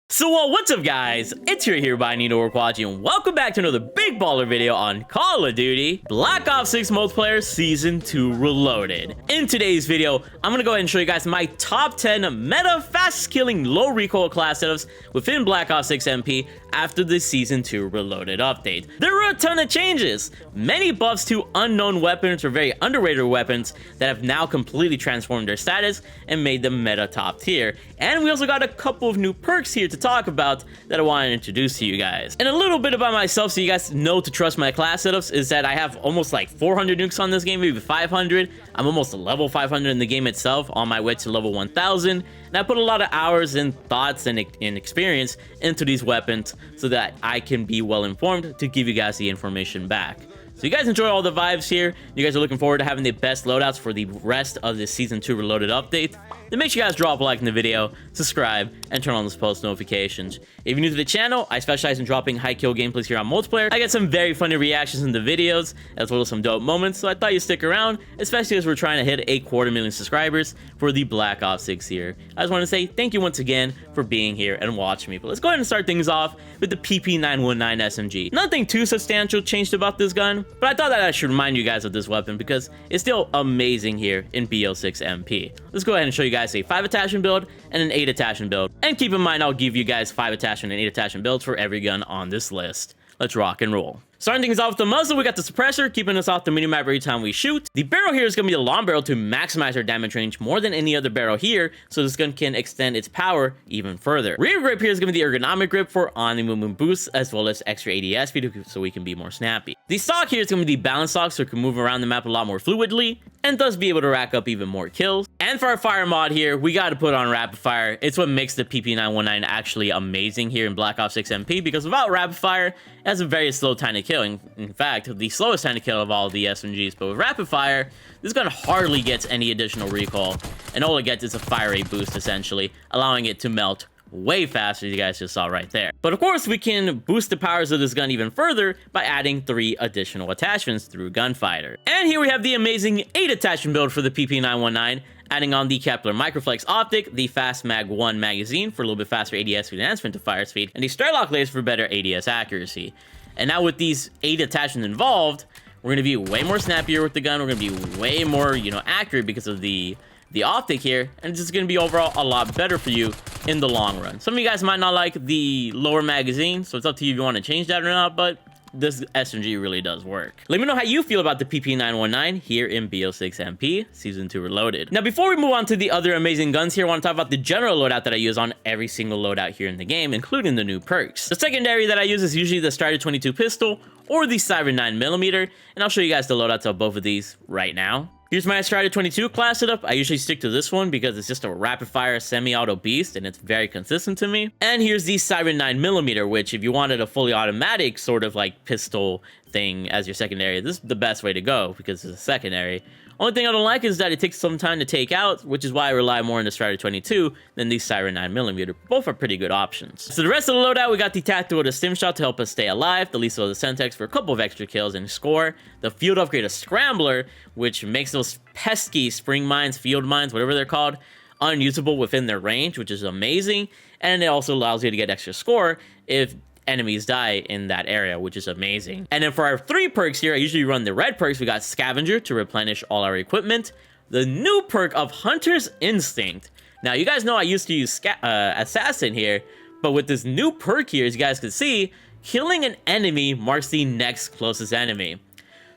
So what's up guys, it's your here by Nino Workwachi and welcome back to another big baller video on Call of Duty Black Ops 6 Multiplayer Season 2 Reloaded. In today's video, I'm gonna go ahead and show you guys my top 10 meta fast killing low recoil class setups within Black Ops 6 MP after the Season 2 Reloaded update. There were a ton of changes, many buffs to unknown weapons or very underrated weapons that have now completely transformed their status and made them meta top tier, and we also got a couple of new perks here to talk about that I want to introduce to you guys. And a little bit about myself so you guys know to trust my class setups is that I have almost like 400 nukes on this game, maybe 500. I'm almost a level 500 in the game itself, on my way to level 1000. And I put a lot of hours and thoughts and experience into these weapons so that I can be well informed to give you guys the information back. So you guys enjoy all the vibes here. You guys are looking forward to having the best loadouts for the rest of this Season 2 Reloaded update. Then make sure you guys drop a like in the video, subscribe, and turn on those post notifications. If you're new to the channel, I specialize in dropping high kill gameplays here on multiplayer. I get some very funny reactions in the videos, as well as some dope moments, so I thought you'd stick around, especially as we're trying to hit a 250,000 subscribers for the Black Ops 6 here. I just want to say thank you once again for being here and watching me. But let's go ahead and start things off with the PP919 SMG. Nothing too substantial changed about this gun, but I thought that I should remind you guys of this weapon because it's still amazing here in BO6 MP. Let's go ahead and show you guys a 5 attachment build and an 8 attachment build. And keep in mind, I'll give you guys 5 attachment and 8 attachment builds for every gun on this list. Let's rock and roll. Starting things off with the muzzle, we got the suppressor, keeping us off the minimap every time we shoot. The barrel here is going to be a long barrel to maximize our damage range more than any other barrel here, so this gun can extend its power even further. Rear grip here is going to be the ergonomic grip for on-the-movement boosts, as well as extra ADS speed so we can be more snappy. The stock here is going to be the balance stock, so it can move around the map a lot more fluidly, and thus be able to rack up even more kills. And for our fire mod here, we got to put on rapid fire. It's what makes the PP919 actually amazing here in Black Ops 6 MP, because without rapid fire, it has a very slow time to kill. In fact, the slowest time to kill of all the SMGs. But with rapid fire, this gun hardly gets any additional recoil, and all it gets is a fire rate boost, essentially, allowing it to melt way faster, as you guys just saw right there. But of course, we can boost the powers of this gun even further by adding 3 additional attachments through Gunfighter. And here we have the amazing 8 attachment build for the PP919, adding on the Kepler Microflex Optic, the Fast Mag 1 magazine for a little bit faster ADS speed enhancement to fire speed, and the Strikelock laser for better ADS accuracy. And now with these 8 attachments involved, we're going to be way more snappier with the gun. We're going to be way more, accurate because of the optic here, and it's just going to be overall a lot better for you in the long run. Some of you guys might not like the lower magazine, so it's up to you if you want to change that or not, but this SMG really does work. Let me know how you feel about the PP919 here in BO6 MP Season 2 Reloaded. Now, before we move on to the other amazing guns here, I want to talk about the general loadout that I use on every single loadout here in the game, including the new perks. The secondary that I use is usually the Strider 22 pistol or the Siren 9mm, and I'll show you guys the loadouts of both of these right now. Here's my Strider 22 class setup. I usually stick to this one because it's just a rapid fire semi-auto beast and it's very consistent to me. And here's the Siren 9mm, which if you wanted a fully automatic sort of like pistol thing as your secondary, this is the best way to go because it's a secondary. Only thing I don't like is that it takes some time to take out, which is why I rely more on the Strider 22 than the Siren 9mm. Both are pretty good options. So the rest of the loadout, we got the Tactical to Stim Shot to help us stay alive, the Lethal of the Sentex for a couple of extra kills and score, the Field Upgrade of Scrambler, which makes those pesky spring mines, field mines, whatever they're called, unusable within their range, which is amazing, and it also allows you to get extra score if enemies die in that area, which is amazing. And then for our 3 perks here, I usually run the red perks. We got Scavenger to replenish all our equipment, the new perk of Hunter's Instinct. Now, you guys know I used to use Assassin here, but with this new perk here, as you guys can see, killing an enemy marks the next closest enemy.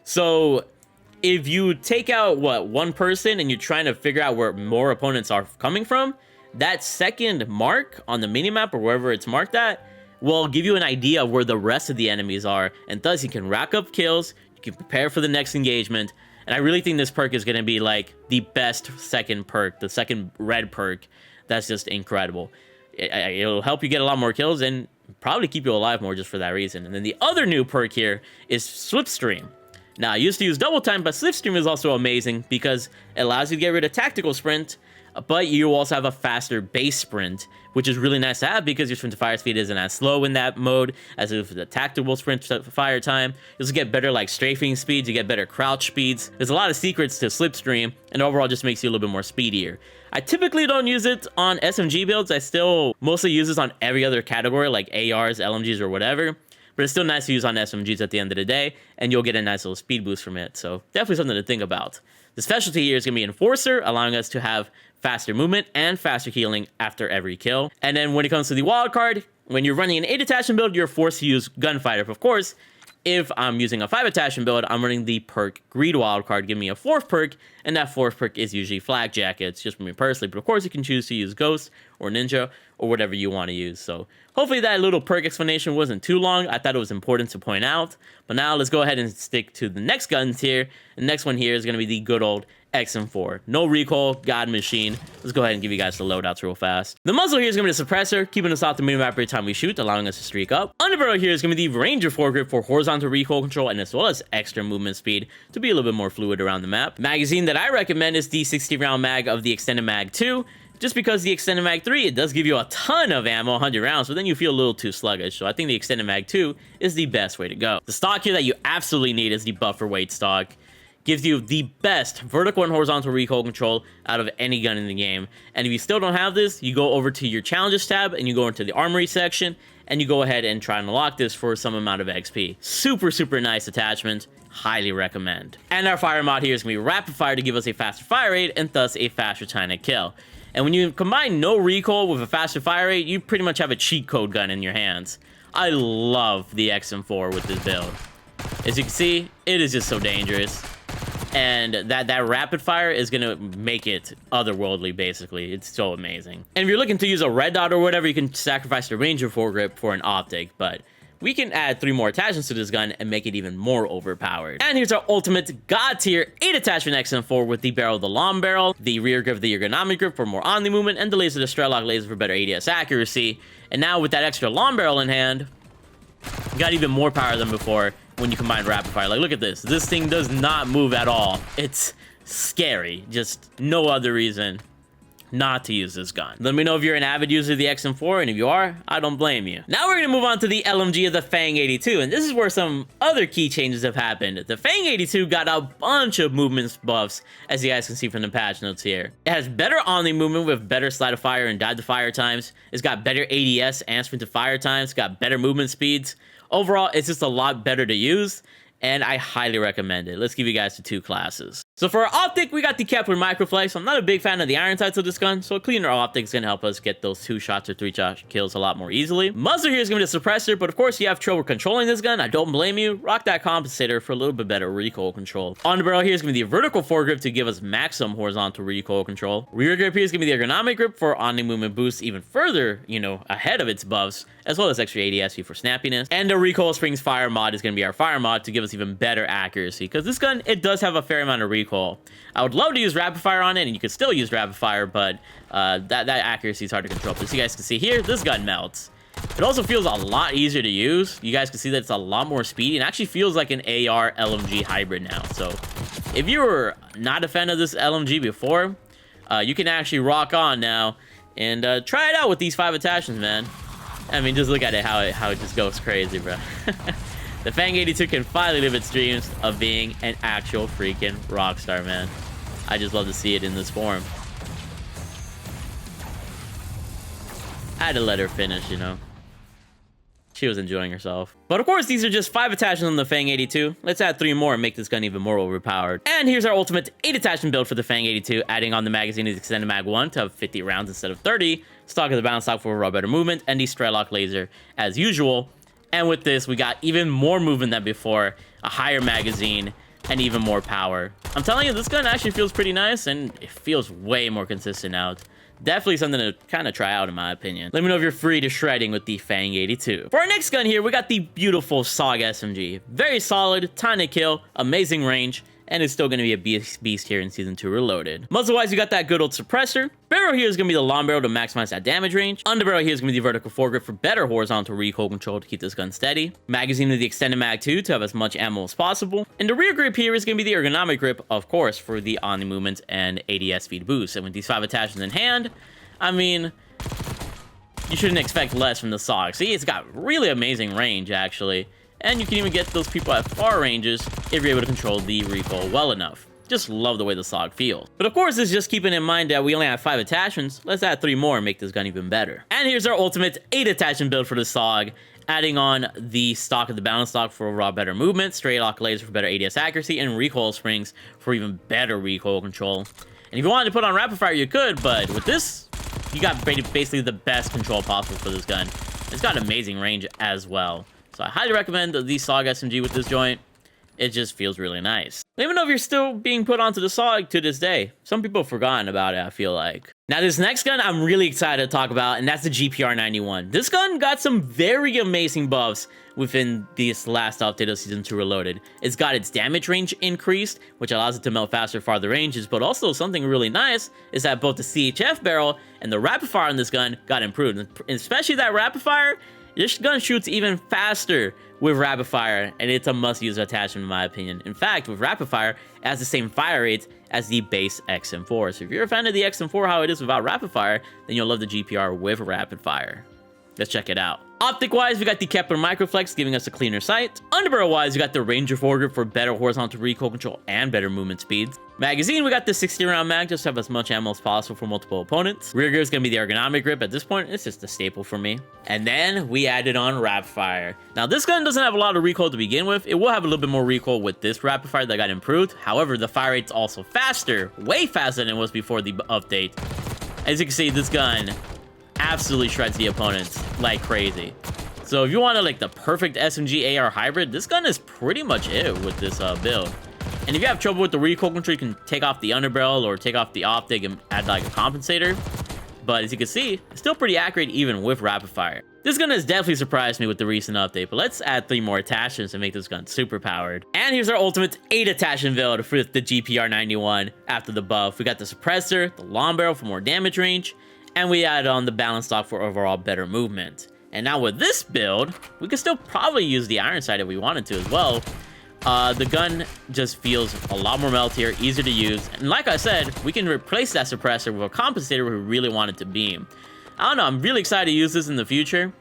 So if you take out, one person and you're trying to figure out where more opponents are coming from, that second mark on the minimap or wherever it's marked at will give you an idea of where the rest of the enemies are, and thus you can rack up kills, you can prepare for the next engagement, and I really think this perk is going to be like the best second perk, the second red perk. That's just incredible. It'll help you get a lot more kills and probably keep you alive more just for that reason. And then the other new perk here is Slipstream. Now, I used to use Double Time, but Slipstream is also amazing because it allows you to get rid of Tactical Sprint, but you also have a faster base sprint, which is really nice to have because your sprint to fire speed isn't as slow in that mode as if the tactical sprint to fire time. You also get better like strafing speeds, you get better crouch speeds. There's a lot of secrets to Slipstream, and overall just makes you a little bit more speedier. I typically don't use it on SMG builds. I still mostly use this on every other category, like ARs, LMGs, or whatever. But it's still nice to use on SMGs at the end of the day, and you'll get a nice little speed boost from it. So definitely something to think about. The specialty here is going to be Enforcer, allowing us to have faster movement and faster healing after every kill. And then when it comes to the wild card, when you're running an 8 attachment build, you're forced to use Gunfighter. Of course, if I'm using a 5 attachment build, I'm running the perk Greed wildcard, give me a 4th perk, and that 4th perk is usually Flak Jackets, just for me personally. But of course, you can choose to use Ghost or Ninja or whatever you want to use. So hopefully that little perk explanation wasn't too long. I thought it was important to point out. But now let's go ahead and stick to the next guns here. The next one here is going to be the good old XM4. No recoil, God Machine. Let's go ahead and give you guys the loadouts real fast. The muzzle here is going to be the suppressor, keeping us off the minimap every time we shoot, allowing us to streak up. Underbarrel here is going to be the Ranger foregrip for horizontal recoil control and as well as extra movement speed to be a little bit more fluid around the map. Magazine that I recommend is the 60 round mag of the Extended Mag 2. Just because the Extended Mag 3, it does give you a ton of ammo, 100 rounds, but then you feel a little too sluggish. So I think the Extended Mag 2 is the best way to go. The stock here that you absolutely need is the buffer weight stock. Gives you the best vertical and horizontal recoil control out of any gun in the game. And if you still don't have this, you go over to your challenges tab and you go into the armory section and you go ahead and try and unlock this for some amount of XP. Super, super nice attachment. Highly recommend. And our fire mod here is going to be rapid fire to give us a faster fire rate and thus a faster time to kill. And when you combine no recoil with a faster fire rate, you pretty much have a cheat code gun in your hands. I love the XM4 with this build. As you can see, it is just so dangerous. And that rapid fire is going to make it otherworldly, basically. It's so amazing. And if you're looking to use a red dot or whatever, you can sacrifice the Ranger foregrip for an optic. But we can add 3 more attachments to this gun and make it even more overpowered. And here's our ultimate god tier 8 attachment XM4 with the barrel of the long barrel, the rear grip of the ergonomic grip for more on the movement, and the laser, the Strelok laser for better ADS accuracy. And now with that extra long barrel in hand, you got even more power than before when you combine rapid fire. Like, look at this. This thing does not move at all. It's scary. Just no other reason not to use this gun. Let me know if you're an avid user of the XM4, and if you are, I don't blame you. Now we're gonna move on to the LMG of the Fang 82, and this is where some other key changes have happened. The Fang 82 got a bunch of movement buffs, as you guys can see from the patch notes here. It has better on-the movement with better slide of fire and dive to fire times. It's got better ADS and sprint to fire times. It's got better movement speeds. Overall, it's just a lot better to use, and I highly recommend it. Let's give you guys the 2 classes. So for our optic, we got the Kepler Microflex. I'm not a big fan of the iron sights of this gun, so a cleaner optic is going to help us get those 2 shots or 3 shot kills a lot more easily. Muzzle here is going to be the suppressor, but of course, you have trouble controlling this gun. I don't blame you. Rock that compensator for a little bit better recoil control. Underbarrel here is going to be the vertical foregrip to give us maximum horizontal recoil control. Rear grip here is going to be the ergonomic grip for on-the-movement boost even further, ahead of its buffs, as well as extra ADS for snappiness. And the Recoil Springs Fire mod is going to be our fire mod to give us even better accuracy, because this gun, it does have a fair amount of recoil. I would love to use rapid fire on it, and you could still use rapid fire, but that accuracy is hard to control. But as you guys can see here, this gun melts. It also feels a lot easier to use. You guys can see that it's a lot more speedy, and actually feels like an AR LMG hybrid now. So if you were not a fan of this LMG before, you can actually rock on now and try it out with these 5 attachments, man. I mean, just look at it, how it just goes crazy, bro. The Fang 82 can finally live its dreams of being an actual freaking rock star, man. I just love to see it in this form. I had to let her finish, She was enjoying herself. But of course, these are just 5 attachments on the Fang 82. Let's add 3 more and make this gun even more overpowered. And here's our ultimate 8 attachment build for the Fang 82, adding on the magazine is Extended Mag 1 to have 50 rounds instead of 30. Stock of the balance stock for raw better movement, and the Strelok laser as usual. And with this, we got even more movement than before, a higher magazine, and even more power. I'm telling you, this gun actually feels pretty nice, and it feels way more consistent out. Definitely something to kind of try out, in my opinion. Let me know if you're free to shredding with the Fang 82. For our next gun here, we got the beautiful SOG SMG. Very solid, time to kill, amazing range, and it's still going to be a beast here in Season 2 Reloaded. Muzzle-wise, we got that good old suppressor. Barrel here is going to be the long barrel to maximize that damage range. Underbarrel here is going to be the vertical foregrip for better horizontal recoil control to keep this gun steady. Magazine of the Extended Mag 2 to have as much ammo as possible. And the rear grip here is going to be the ergonomic grip, of course, for the on the movement and ADS speed boost. And with these 5 attachments in hand, I mean, you shouldn't expect less from the SOG. See, it's got really amazing range, actually. And you can even get those people at far ranges if you're able to control the recoil well enough. Just love the way the slog feels. But of course, it's just keeping in mind that we only have 5 attachments. Let's add 3 more and make this gun even better. And here's our ultimate 8 attachment build for the slog, adding on the stock of the balance stock for overall better movement, straight lock lasers for better ADS accuracy, and recoil springs for even better recoil control. And if you wanted to put on rapid fire, you could, but with this, you got basically the best control possible for this gun. It's got amazing range as well. So I highly recommend the slog SMG with this joint. It just feels really nice. Let me know if you're still being put onto the slog to this day. Some people have forgotten about it, I feel like. Now, this next gun I'm really excited to talk about, and that's the GPR-91. This gun got some very amazing buffs within this last update of Season 2 Reloaded. It's got its damage range increased, which allows it to melt faster farther ranges, but also something really nice is that both the CHF barrel and the rapid fire on this gun got improved. And especially that rapid fire, this gun shoots even faster with rapid fire, and it's a must-use attachment in my opinion. In fact, with rapid fire, it has the same fire rate as the base XM4. So if you're a fan of the XM4, how it is without rapid fire, then you'll love the GPR with rapid fire. Let's check it out. Optic-wise, we got the Kepler Microflex giving us a cleaner sight. Underbarrel-wise, we got the Ranger foregrip for better horizontal recoil control and better movement speeds. Magazine, we got the 60-round mag just to have as much ammo as possible for multiple opponents. Rear grip is going to be the ergonomic grip. At this point, it's just a staple for me. And then we added on rapid fire. Now, this gun doesn't have a lot of recoil to begin with. It will have a little bit more recoil with this rapid fire that got improved. However, the fire rate's also faster, way faster than it was before the update. As you can see, this gun absolutely shreds the opponents like crazy. So if you want like the perfect SMG AR hybrid, this gun is pretty much it with this build. And if you have trouble with the recoil control, you can take off the underbarrel or take off the optic and add like a compensator. But as you can see, it's still pretty accurate even with rapid fire. This gun has definitely surprised me with the recent update, but let's add 3 more attachments and make this gun super powered. And here's our ultimate 8 attachment build for the GPR-91 after the buff. We got the suppressor, the long barrel for more damage range, and we added on the balance stock for overall better movement. And now with this build, we could still probably use the iron sight if we wanted to as well. The gun just feels a lot more meltier, easier to use. And like I said, we can replace that suppressor with a compensator if we really want it to beam. I don't know, I'm really excited to use this in the future.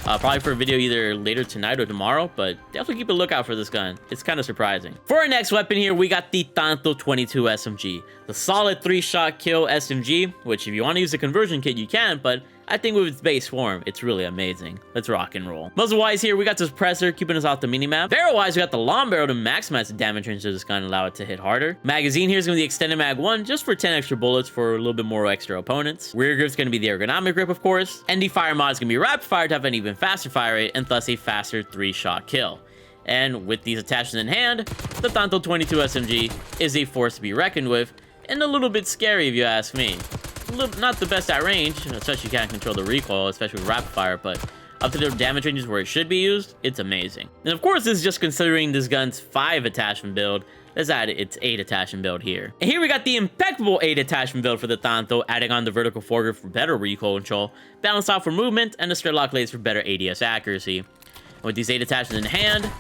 Probably for a video either later tonight or tomorrow, but definitely keep a lookout for this gun. It's kind of surprising. For our next weapon here, we got the Tanto 22 SMG. The solid 3-shot kill SMG, which if you want to use a conversion kit, you can, but I think with its base form, it's really amazing. Let's rock and roll. Muzzle-wise here, we got the suppressor, keeping us off the minimap. Barrel-wise, we got the long barrel to maximize the damage range of this gun and allow it to hit harder. Magazine here is going to be the extended mag 1, just for 10 extra bullets for a little bit more extra opponents. Rear grip is going to be the ergonomic grip, of course. And the fire mod is going to be rapid fire to have an even faster fire rate and thus a faster 3-shot kill. And with these attachments in hand, the Tanto 22 SMG is a force to be reckoned with, and a little bit scary if you ask me. Not the best at range, especially you can't control the recoil, especially with rapid fire, but up to the damage ranges where it should be used, it's amazing. And of course, this is just considering this gun's 5 attachment build. Let's add its 8 attachment build here. And here we got the impeccable 8 attachment build for the Tanto, adding on the vertical foregrip for better recoil control, balance out for movement, and the straight lock laser for better ADS accuracy. And with these 8 attachments in hand,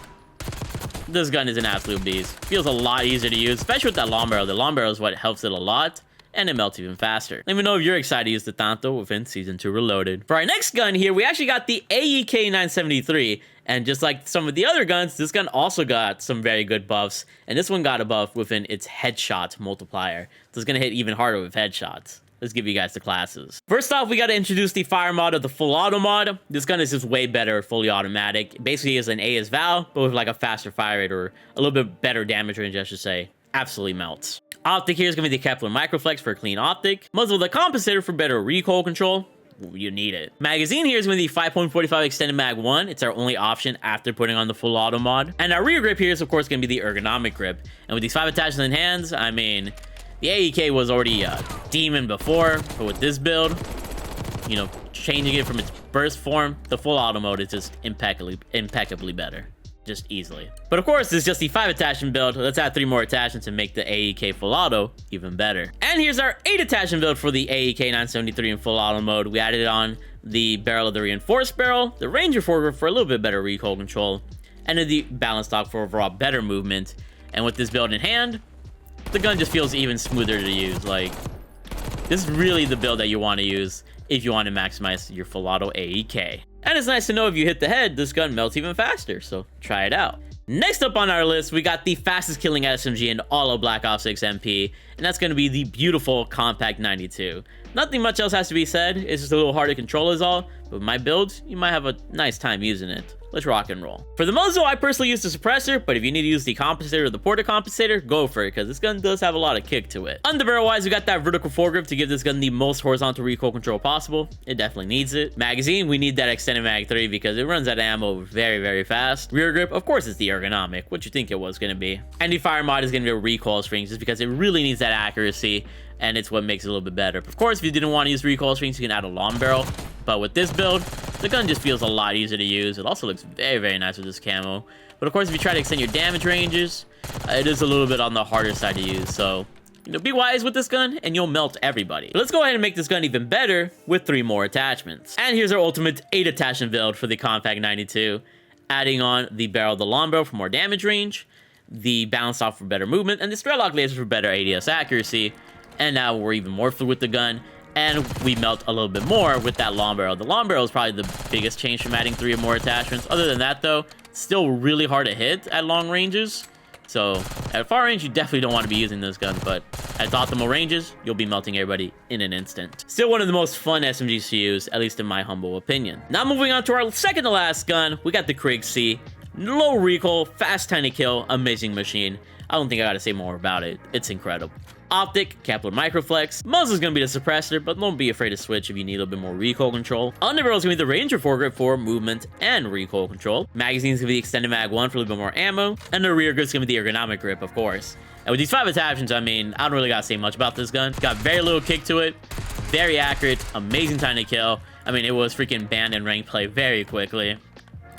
this gun is an absolute beast. Feels a lot easier to use, especially with that long barrel. The long barrel is what helps it a lot, and it melts even faster. Let me know if you're excited to use the Tanto within Season 2 Reloaded. For our next gun here, we actually got the AEK 973, and just like some of the other guns, this gun also got some very good buffs, and this one got a buff within its headshot multiplier. So it's gonna hit even harder with headshots. Let's give you guys the classes. First off, we got to introduce the fire mod of the full auto mod. This gun is just way better fully automatic. Basically is an AS Val, but with like a faster fire rate or a little bit better damage range, I should say. Absolutely melts. Optic here is going to be the Kepler Microflex for a clean optic. Muzzle the compensator for better recoil control. You need it. Magazine here is going to be the 5.45 extended mag 1. It's our only option after putting on the full auto mod. And our rear grip here is of course going to be the ergonomic grip. And with these 5 attachments in hands, I mean, the AEK was already a demon before, but with this build, you know, changing it from its burst form, the full auto mode is just impeccably better. Just easily. But of course, it's just the 5 attachment build. Let's add 3 more attachments and make the AEK full auto even better. And here's our 8 attachment build for the AEK 973 in full auto mode. We added on the barrel of the reinforced barrel, the Ranger foregrip for a little bit better recoil control, and then the balance stock for overall better movement. And with this build in hand, the gun just feels even smoother to use. Like, this is really the build that you want to use if you want to maximize your full auto AEK. And it's nice to know if you hit the head, this gun melts even faster, so try it out. Next up on our list, we got the fastest killing SMG in all of Black Ops 6 MP, and that's going to be the beautiful Compact 92. Nothing much else has to be said, it's just a little hard to control is all, but with my build, you might have a nice time using it. Let's rock and roll. For the muzzle, I personally use the suppressor, but if you need to use the compensator or the porta compensator, go for it, because this gun does have a lot of kick to it. Underbarrel wise, we got that vertical foregrip to give this gun the most horizontal recoil control possible. It definitely needs it. Magazine, we need that extended mag 3 because it runs out of ammo very, very fast. Rear grip, of course, it's the ergonomic, what you think it was going to be. And the fire mod is going to be a recoil strings just because it really needs that accuracy, and it's what makes it a little bit better. Of course, if you didn't want to use recoil strings, you can add a long barrel, but with this build, the gun just feels a lot easier to use. It also looks very, very nice with this camo. But of course, if you try to extend your damage ranges, it is a little bit on the harder side to use. So, you know, be wise with this gun and you'll melt everybody. But let's go ahead and make this gun even better with 3 more attachments. And here's our ultimate 8 attachment build for the Compact 92. Adding on the barrel of the long barrel for more damage range, the balance off for better movement, and the straight lock laser for better ADS accuracy. And now we're even more fluid with the gun, and we melt a little bit more with that long barrel. The long barrel is probably the biggest change from adding 3 or more attachments. Other than that, though, it's still really hard to hit at long ranges. So at far range, you definitely don't want to be using this gun, but at optimal ranges, you'll be melting everybody in an instant. Still one of the most fun SMGs to use, at least in my humble opinion. Now moving on to our second to last gun, we got the Krig C. Low recoil, fast time to kill, amazing machine. I don't think I gotta say more about it. It's incredible. Optic, Kepler Microflex. Muzzle is going to be the suppressor, but don't be afraid to switch if you need a little bit more recoil control. Underbarrel is going to be the Ranger foregrip for movement and recoil control. Magazine is going to be the extended mag 1 for a little bit more ammo. And the rear grip is going to be the ergonomic grip, of course. And with these 5 attachments, I mean, I don't really got to say much about this gun. It's got very little kick to it, very accurate, amazing time to kill. I mean, it was freaking banned in ranked play very quickly.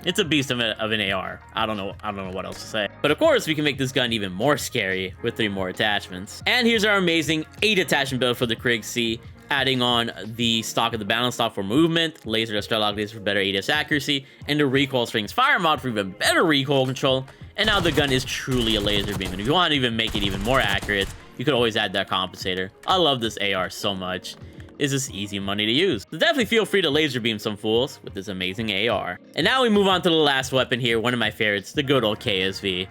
It's a beast of an AR. I don't know what else to say. But of course, we can make this gun even more scary with 3 more attachments. And here's our amazing 8 attachment build for the Krig C, adding on the stock of the balance stock for movement, laser straight lock laser for better ADS accuracy, and the recoil strings fire mod for even better recoil control. And now the gun is truly a laser beam. And if you want to even make it even more accurate, you could always add that compensator. I love this AR so much. Is this easy money to use. So definitely feel free to laser beam some fools with this amazing AR. And now we move on to the last weapon here, one of my favorites, the good old KSV.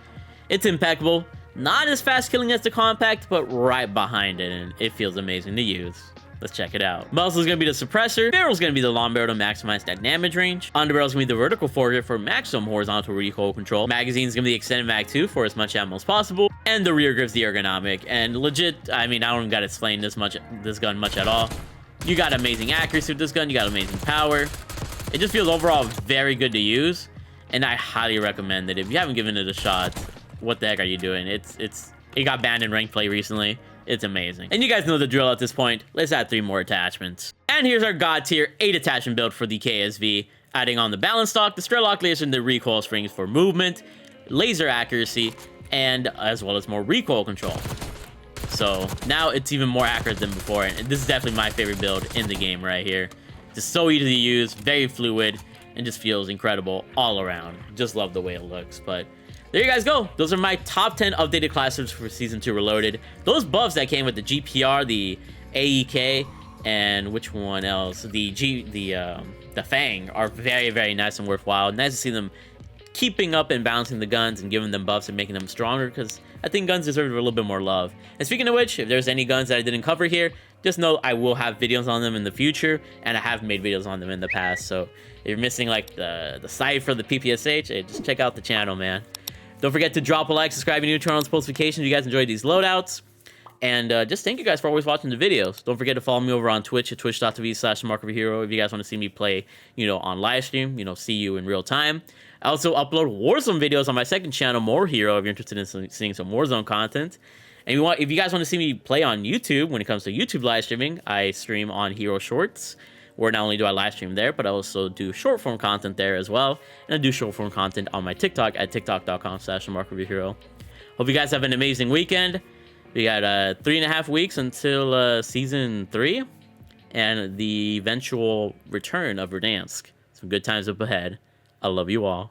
It's impeccable, not as fast killing as the Compact, but right behind it, and it feels amazing to use. Let's check it out. Muzzle is going to be the suppressor. Barrel is going to be the long barrel to maximize that damage range. Underbarrel is going to be the vertical foregrip for maximum horizontal recoil control. Magazine is going to be the extended mag 2 for as much ammo as possible. And the rear grip is the ergonomic. And legit, I mean, I don't got to explain this gun much at all. You got amazing accuracy with this gun. You got amazing power. It just feels overall very good to use. And I highly recommend it. If you haven't given it a shot, what the heck are you doing? It got banned in ranked play recently. It's amazing. And you guys know the drill at this point. Let's add 3 more attachments. And here's our god tier 8 attachment build for the KSV. Adding on the balance stock, the straight lock laser, and the recoil springs for movement, laser accuracy, and as well as more recoil control. So now it's even more accurate than before, and this is definitely my favorite build in the game right here. Just so easy to use, very fluid, and just feels incredible all around. Just love the way it looks. But there you guys go. Those are my top 10 updated classes for Season 2 Reloaded. Those buffs that came with the GPR, the AEK, and which one else? The Fang are very, very nice and worthwhile. Nice to see them keeping up and balancing the guns and giving them buffs and making them stronger, because I think guns deserve a little bit more love. And speaking of which, if there's any guns that I didn't cover here, just know I will have videos on them in the future, and I have made videos on them in the past. So if you're missing like the Cypher, the PPSH, hey, just check out the channel, man. Don't forget to drop a like, subscribe, and turn on those notifications if you guys enjoyed these loadouts. And just thank you guys for always watching the videos. Don't forget to follow me over on Twitch at twitch.tv/markoverhero if you guys want to see me play, on live stream, see you in real time. I also upload Warzone videos on my second channel, More Hero, if you're interested in seeing some Warzone content. And if you guys want to see me play on YouTube, when it comes to YouTube live streaming, I stream on Hero Shorts, where not only do I live stream there, but I also do short form content there as well. And I do short form content on my TikTok at tiktok.com/markoverhero. Hope you guys have an amazing weekend. We got 3.5 weeks until Season 3 and the eventual return of Verdansk. Some good times up ahead. I love you all.